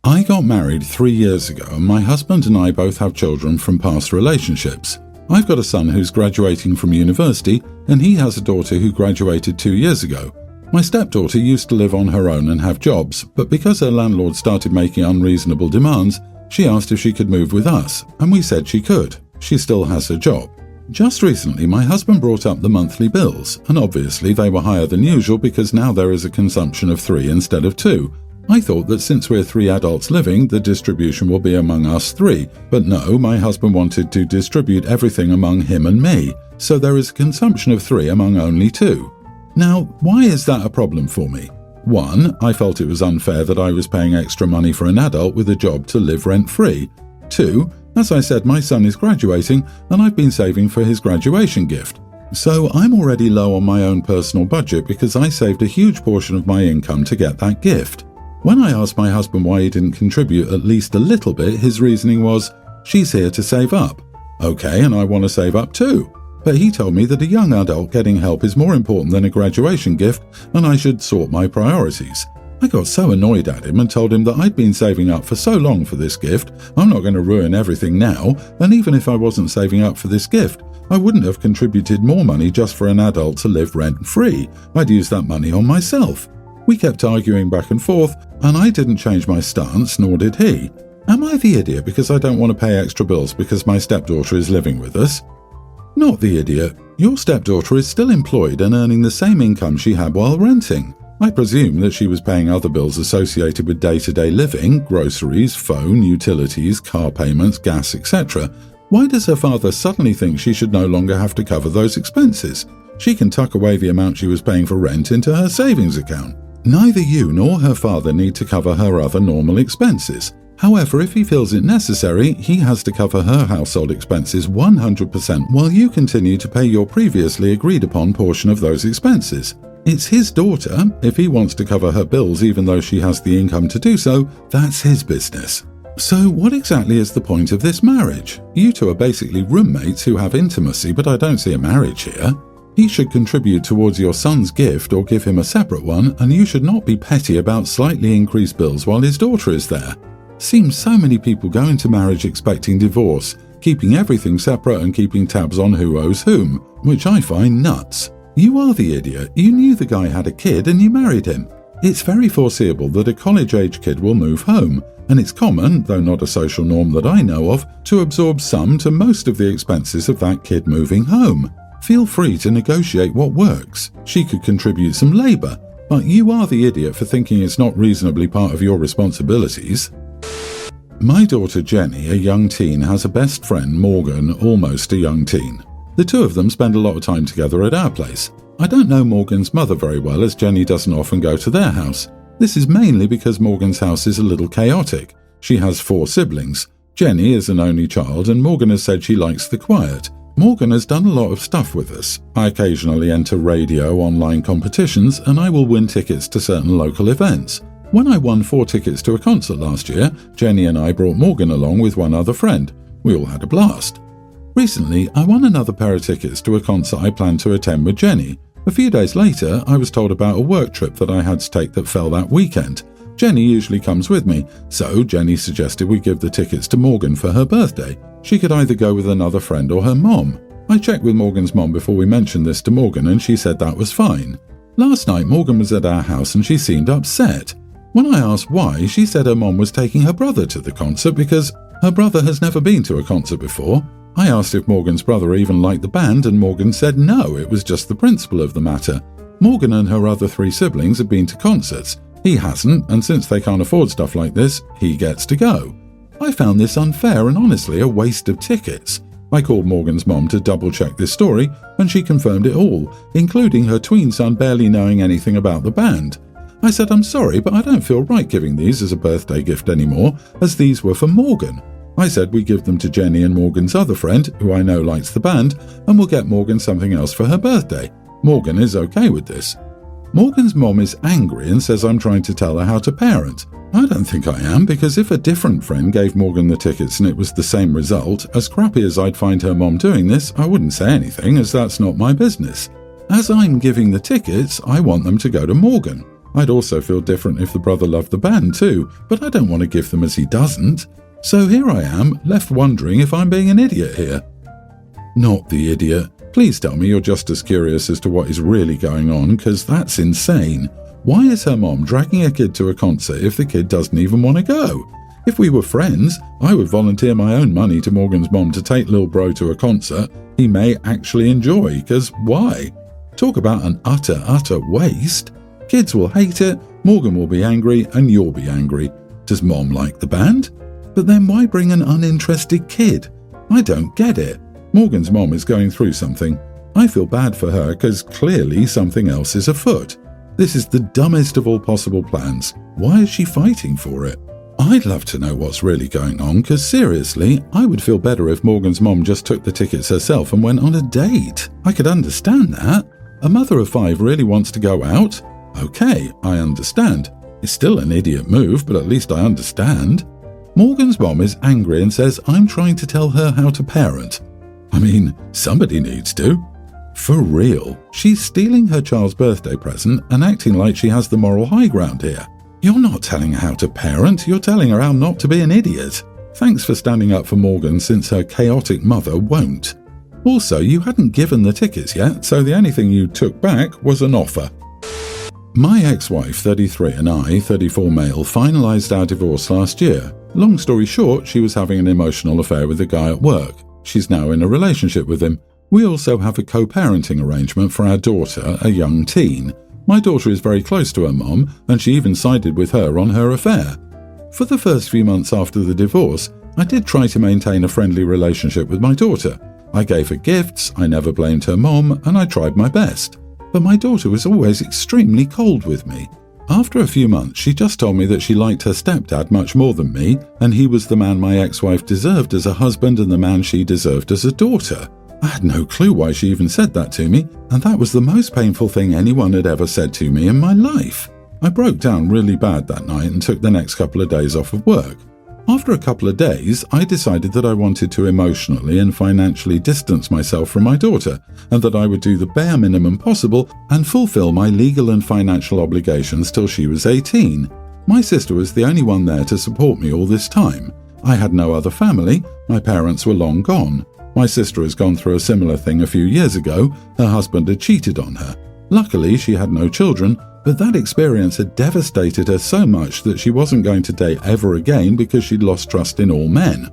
I got married 3 years ago and my husband and I both have children from past relationships. I've got a son who's graduating from university and he has a daughter who graduated 2 years ago. My stepdaughter used to live on her own and have jobs, but because her landlord started making unreasonable demands, she asked if she could move with us, and we said she could. She still has her job. Just recently, my husband brought up the monthly bills, and obviously they were higher than usual because now there is a consumption of 3 instead of 2. I thought that since we're 3 adults living, the distribution will be among us 3, but no, my husband wanted to distribute everything among him and me, so there is a consumption of 3 among only 2. Now, why is that a problem for me? 1, I felt it was unfair that I was paying extra money for an adult with a job to live rent-free. 2, as I said, my son is graduating and I've been saving for his graduation gift. So I'm already low on my own personal budget because I saved a huge portion of my income to get that gift. When I asked my husband why he didn't contribute at least a little bit, his reasoning was, she's here to save up. Okay, and I want to save up too. But he told me that a young adult getting help is more important than a graduation gift and I should sort my priorities. I got so annoyed at him and told him that I'd been saving up for so long for this gift, I'm not going to ruin everything now, and even if I wasn't saving up for this gift, I wouldn't have contributed more money just for an adult to live rent-free. I'd use that money on myself. We kept arguing back and forth, and I didn't change my stance, nor did he. Am I the idiot because I don't want to pay extra bills because my stepdaughter is living with us? Not the idiot. Your stepdaughter is still employed and earning the same income she had while renting. I presume that she was paying other bills associated with day-to-day living, groceries, phone, utilities, car payments, gas, etc. Why does her father suddenly think she should no longer have to cover those expenses? She can tuck away the amount she was paying for rent into her savings account. Neither you nor her father need to cover her other normal expenses. However, if he feels it necessary, he has to cover her household expenses 100% while you continue to pay your previously agreed upon portion of those expenses. It's his daughter. If he wants to cover her bills even though she has the income to do so, that's his business. So what exactly is the point of this marriage? You two are basically roommates who have intimacy, but I don't see a marriage here. He should contribute towards your son's gift or give him a separate one, and you should not be petty about slightly increased bills while his daughter is there. Seems so many people go into marriage expecting divorce, keeping everything separate and keeping tabs on who owes whom, which I find nuts. You are the idiot. You knew the guy had a kid and you married him. It's very foreseeable that a college-age kid will move home, and it's common, though not a social norm that I know of, to absorb some to most of the expenses of that kid moving home. Feel free to negotiate what works. She could contribute some labour, but you are the idiot for thinking it's not reasonably part of your responsibilities. My daughter Jenny, a young teen, has a best friend, Morgan, almost a young teen. The two of them spend a lot of time together at our place. I don't know Morgan's mother very well as Jenny doesn't often go to their house. This is mainly because Morgan's house is a little chaotic. She has 4 siblings. Jenny is an only child and Morgan has said she likes the quiet. Morgan has done a lot of stuff with us. I occasionally enter radio, online competitions, and I will win tickets to certain local events. When I won 4 tickets to a concert last year, Jenny and I brought Morgan along with one other friend. We all had a blast. Recently, I won another pair of tickets to a concert I planned to attend with Jenny. A few days later, I was told about a work trip that I had to take that fell that weekend. Jenny usually comes with me, so Jenny suggested we give the tickets to Morgan for her birthday. She could either go with another friend or her mom. I checked with Morgan's mom before we mentioned this to Morgan and she said that was fine. Last night, Morgan was at our house and she seemed upset. When I asked why, she said her mom was taking her brother to the concert because her brother has never been to a concert before. I asked if Morgan's brother even liked the band and Morgan said no, it was just the principle of the matter. Morgan and her other 3 siblings have been to concerts. He hasn't, and since they can't afford stuff like this, he gets to go. I found this unfair and honestly a waste of tickets. I called Morgan's mom to double-check this story, and she confirmed it all, including her tween son barely knowing anything about the band. I said I'm sorry, but I don't feel right giving these as a birthday gift anymore, as these were for Morgan. I said we give them to Jenny and Morgan's other friend, who I know likes the band, and we'll get Morgan something else for her birthday. Morgan is okay with this. Morgan's mom is angry and says I'm trying to tell her how to parent. I don't think I am, because if a different friend gave Morgan the tickets and it was the same result, as crappy as I'd find her mom doing this, I wouldn't say anything, as that's not my business. As I'm giving the tickets, I want them to go to Morgan. I'd also feel different if the brother loved the band too, but I don't want to give them as he doesn't. So here I am, left wondering if I'm being an idiot here. Not the idiot. Please tell me you're just as curious as to what is really going on, because that's insane. Why is her mom dragging a kid to a concert if the kid doesn't even want to go? If we were friends, I would volunteer my own money to Morgan's mom to take Lil Bro to a concert he may actually enjoy, because why? Talk about an utter waste. Kids will hate it, Morgan will be angry, and you'll be angry. Does mom like the band? But then why bring an uninterested kid? I don't get it. Morgan's mom is going through something. I feel bad for her because clearly something else is afoot. This is the dumbest of all possible plans. Why is she fighting for it? I'd love to know what's really going on, because seriously, I would feel better if Morgan's mom just took the tickets herself and went on a date. I could understand that. A mother of 5 really wants to go out? Okay, I understand. It's still an idiot move, but at least I understand. Morgan's mom is angry and says I'm trying to tell her how to parent. I mean, somebody needs to. For real, she's stealing her child's birthday present and acting like she has the moral high ground here. You're not telling her how to parent, you're telling her how not to be an idiot. Thanks for standing up for Morgan, since her chaotic mother won't. Also, you hadn't given the tickets yet, so the only thing you took back was an offer. My ex-wife, 33, and I, 34 male, finalised our divorce last year. Long story short, she was having an emotional affair with a guy at work. She's now in a relationship with him. We also have a co-parenting arrangement for our daughter, a young teen. My daughter is very close to her mom, and she even sided with her on her affair. For the first few months after the divorce, I did try to maintain a friendly relationship with my daughter. I gave her gifts, I never blamed her mom, and I tried my best. But my daughter was always extremely cold with me. After a few months, she just told me that she liked her stepdad much more than me, and he was the man my ex-wife deserved as a husband and the man she deserved as a daughter. I had no clue why she even said that to me, and that was the most painful thing anyone had ever said to me in my life. I broke down really bad that night and took the next couple of days off of work. After a couple of days, I decided that I wanted to emotionally and financially distance myself from my daughter, and that I would do the bare minimum possible and fulfill my legal and financial obligations till she was 18. My sister was the only one there to support me all this time. I had no other family, my parents were long gone. My sister has gone through a similar thing a few years ago. Her husband had cheated on her. Luckily, she had no children, but that experience had devastated her so much that she wasn't going to date ever again because she'd lost trust in all men.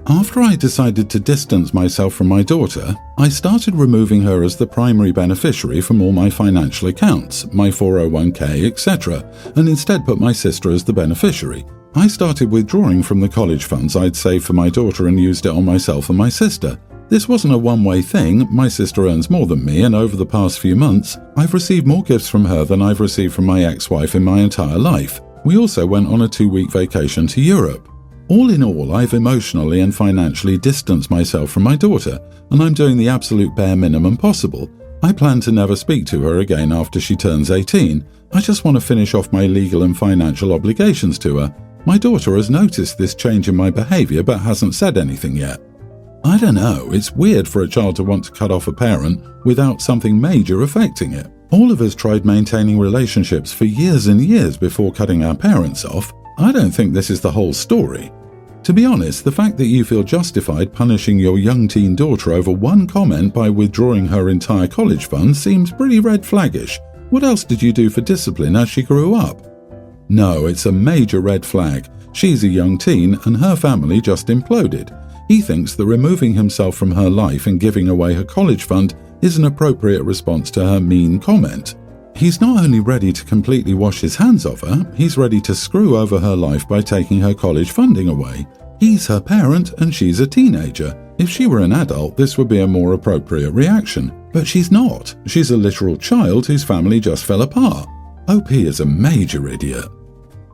After I decided to distance myself from my daughter, I started removing her as the primary beneficiary from all my financial accounts, my 401k, etc., and instead put my sister as the beneficiary. I started withdrawing from the college funds I'd saved for my daughter and used it on myself and my sister. This wasn't a one-way thing. My sister earns more than me, and over the past few months, I've received more gifts from her than I've received from my ex-wife in my entire life. We also went on a 2-week vacation to Europe. All in all, I've emotionally and financially distanced myself from my daughter, and I'm doing the absolute bare minimum possible. I plan to never speak to her again after she turns 18. I just want to finish off my legal and financial obligations to her. My daughter has noticed this change in my behaviour but hasn't said anything yet. I don't know, it's weird for a child to want to cut off a parent without something major affecting it. All of us tried maintaining relationships for years and years before cutting our parents off. I don't think this is the whole story. To be honest, the fact that you feel justified punishing your young teen daughter over one comment by withdrawing her entire college fund seems pretty red flaggish. What else did you do for discipline as she grew up? No, it's a major red flag. She's a young teen and her family just imploded. He thinks that removing himself from her life and giving away her college fund is an appropriate response to her mean comment. He's not only ready to completely wash his hands of her, he's ready to screw over her life by taking her college funding away. He's her parent and she's a teenager. If she were an adult, this would be a more appropriate reaction. But she's not. She's a literal child whose family just fell apart. OP is a major idiot.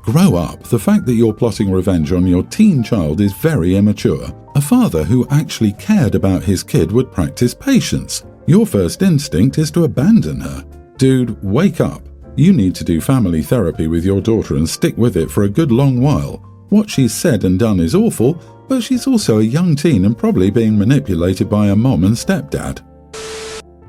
Grow up. The fact that you're plotting revenge on your teen child is very immature. A father who actually cared about his kid would practice patience. Your first instinct is to abandon her. Dude, wake up. You need to do family therapy with your daughter and stick with it for a good long while. What she's said and done is awful, but she's also a young teen and probably being manipulated by her mom and stepdad.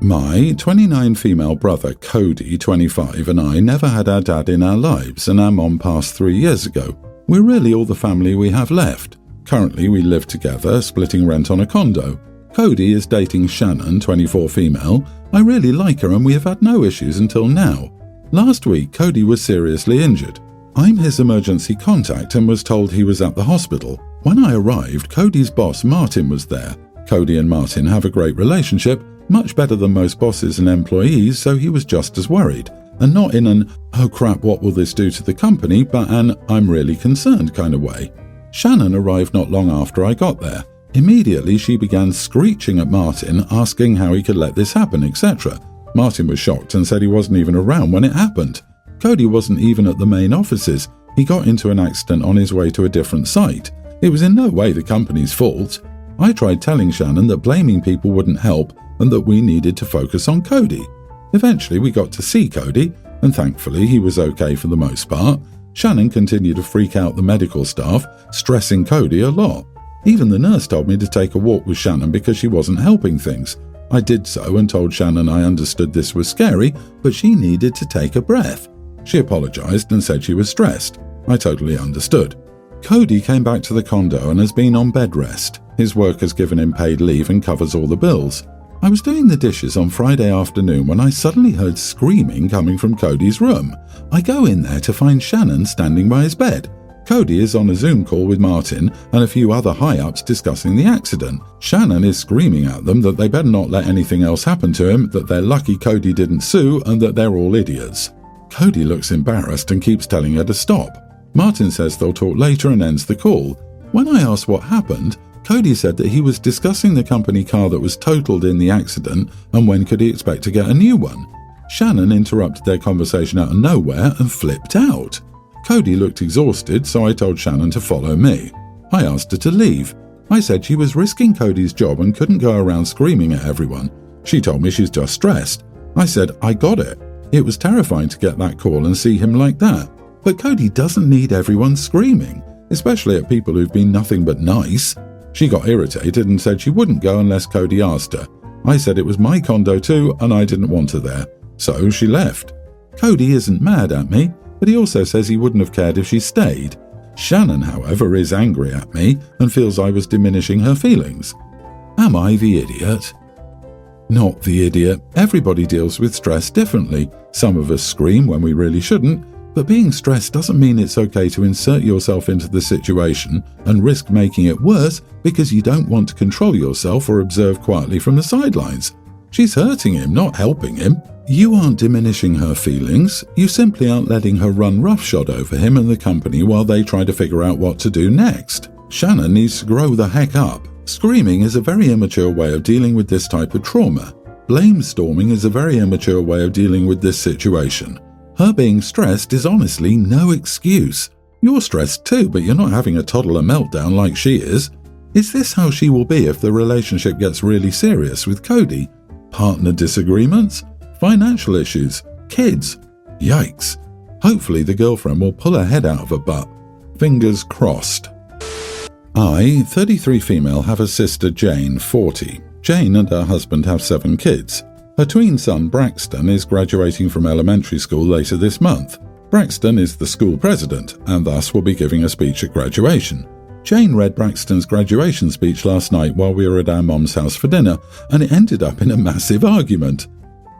My 29 female brother Cody, 25, and I never had our dad in our lives, and our mom passed 3 years ago. We're really all the family we have left. Currently we live together, splitting rent on a condo. Cody is dating Shannon, 24 female. I really like her and we have had no issues until now. Last week Cody was seriously injured. I'm his emergency contact and was told he was at the hospital. When I arrived, Cody's boss Martin was there. Cody and Martin have a great relationship, much better than most bosses and employees, so he was just as worried. And not in an, oh crap, what will this do to the company, but an, I'm really concerned kind of way. Shannon arrived not long after I got there. Immediately she began screeching at Martin, asking how he could let this happen, etc. Martin was shocked and said he wasn't even around when it happened. Cody wasn't even at the main offices. He got into an accident on his way to a different site. It was in no way the company's fault. I tried telling Shannon that blaming people wouldn't help and that we needed to focus on Cody. Eventually we got to see Cody, and thankfully he was okay for the most part. Shannon continued to freak out the medical staff, stressing Cody a lot. Even the nurse told me to take a walk with Shannon because she wasn't helping things. I did so and told Shannon I understood this was scary, but she needed to take a breath. She apologized and said she was stressed. I totally understood. Cody came back to the condo and has been on bed rest. His work has given him paid leave and covers all the bills. I was doing the dishes on Friday afternoon when I suddenly heard screaming coming from Cody's room. I go in there to find Shannon standing by his bed. Cody is on a Zoom call with Martin and a few other high-ups discussing the accident. Shannon is screaming at them that they better not let anything else happen to him, that they're lucky Cody didn't sue, and that they're all idiots. Cody looks embarrassed and keeps telling her to stop. Martin says they'll talk later and ends the call. When I asked what happened, Cody said that he was discussing the company car that was totaled in the accident and when could he expect to get a new one. Shannon interrupted their conversation out of nowhere and flipped out. Cody looked exhausted, so I told Shannon to follow me. I asked her to leave. I said she was risking Cody's job and couldn't go around screaming at everyone. She told me she's just stressed. I said I got it. It was terrifying to get that call and see him like that. But Cody doesn't need everyone screaming, especially at people who've been nothing but nice. She got irritated and said she wouldn't go unless Cody asked her. I said it was my condo too and I didn't want her there. So she left. Cody isn't mad at me, but he also says he wouldn't have cared if she stayed. Shannon, however, is angry at me and feels I was diminishing her feelings. Am I the idiot? Not the idiot. Everybody deals with stress differently. Some of us scream when we really shouldn't, but being stressed doesn't mean it's okay to insert yourself into the situation and risk making it worse because you don't want to control yourself or observe quietly from the sidelines. She's hurting him, not helping him. You aren't diminishing her feelings, you simply aren't letting her run roughshod over him and the company while they try to figure out what to do next. Shannon needs to grow the heck up. Screaming is a very immature way of dealing with this type of trauma. Blame storming is a very immature way of dealing with this situation. Her being stressed is honestly no excuse. You're stressed too, but you're not having a toddler meltdown like she is. Is this how she will be if the relationship gets really serious with Cody? Partner disagreements? Financial issues? Kids? Yikes. Hopefully the girlfriend will pull her head out of her butt. Fingers crossed. I, 33 female, have a sister Jane, 40. Jane and her husband have 7 kids. Her tween son, Braxton, is graduating from elementary school later this month. Braxton is the school president and thus will be giving a speech at graduation. Jane read Braxton's graduation speech last night while we were at our mom's house for dinner, and it ended up in a massive argument.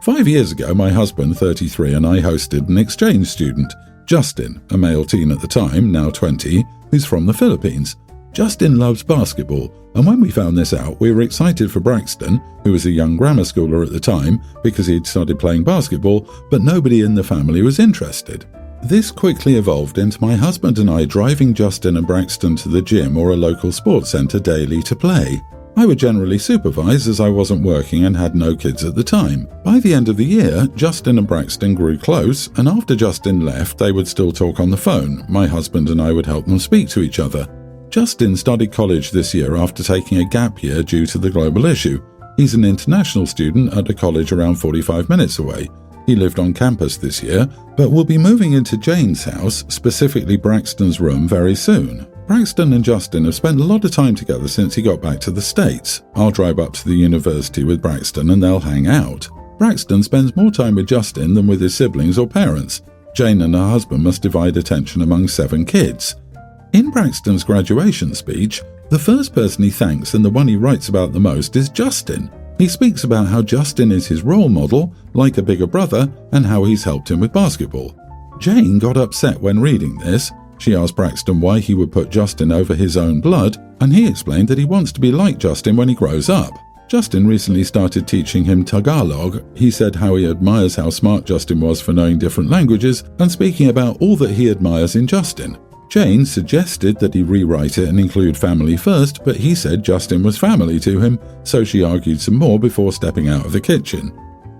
5 years ago, my husband, 33, and I hosted an exchange student, Justin, a male teen at the time, now 20, who's from the Philippines. Justin loves basketball, and when we found this out, we were excited for Braxton, who was a young grammar schooler at the time, because he'd started playing basketball, but nobody in the family was interested. This quickly evolved into my husband and I driving Justin and Braxton to the gym or a local sports centre daily to play. I would generally supervise as I wasn't working and had no kids at the time. By the end of the year, Justin and Braxton grew close, and after Justin left, they would still talk on the phone. My husband and I would help them speak to each other. Justin started college this year after taking a gap year due to the global issue. He's an international student at a college around 45 minutes away. He lived on campus this year, but will be moving into Jane's house, specifically Braxton's room, very soon. Braxton and Justin have spent a lot of time together since he got back to the States. I'll drive up to the university with Braxton and they'll hang out. Braxton spends more time with Justin than with his siblings or parents. Jane and her husband must divide attention among 7 kids. In Braxton's graduation speech, the first person he thanks and the one he writes about the most is Justin. He speaks about how Justin is his role model, like a bigger brother, and how he's helped him with basketball. Jane got upset when reading this. She asked Braxton why he would put Justin over his own blood, and he explained that he wants to be like Justin when he grows up. Justin recently started teaching him Tagalog. He said how he admires how smart Justin was for knowing different languages and speaking about all that he admires in Justin. Jane suggested that he rewrite it and include family first, but he said Justin was family to him, so she argued some more before stepping out of the kitchen.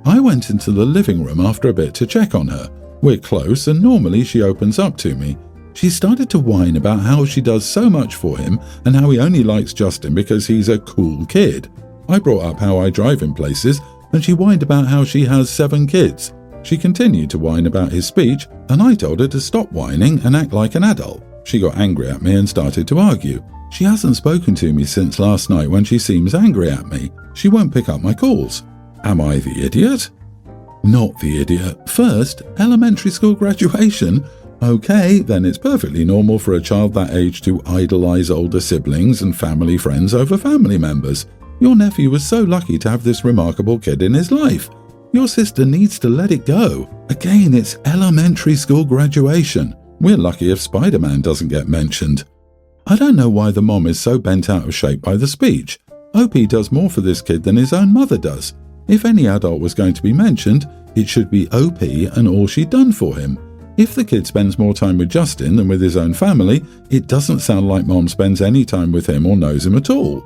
I went into the living room after a bit to check on her. We're close and normally she opens up to me. She started to whine about how she does so much for him and how he only likes Justin because he's a cool kid. I brought up how I drive him places and she whined about how she has 7 kids. She continued to whine about his speech and I told her to stop whining and act like an adult. She got angry at me and started to argue. She hasn't spoken to me since last night when she seems angry at me. She won't pick up my calls. Am I the idiot? Not the idiot. First, elementary school graduation. Okay, then it's perfectly normal for a child that age to idolize older siblings and family friends over family members. Your nephew was so lucky to have this remarkable kid in his life. Your sister needs to let it go. Again, it's elementary school graduation. We're lucky if Spider-Man doesn't get mentioned. I don't know why the mom is so bent out of shape by the speech. OP does more for this kid than his own mother does. If any adult was going to be mentioned, it should be OP and all she'd done for him. If the kid spends more time with Justin than with his own family, it doesn't sound like Mom spends any time with him or knows him at all.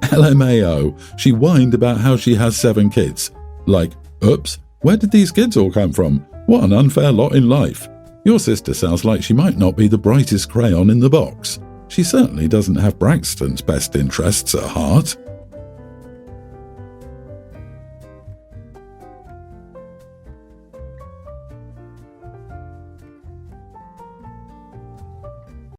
LMAO, she whined about how she has 7 kids. Like, oops, where did these kids all come from? What an unfair lot in life. Your sister sounds like she might not be the brightest crayon in the box. She certainly doesn't have Braxton's best interests at heart.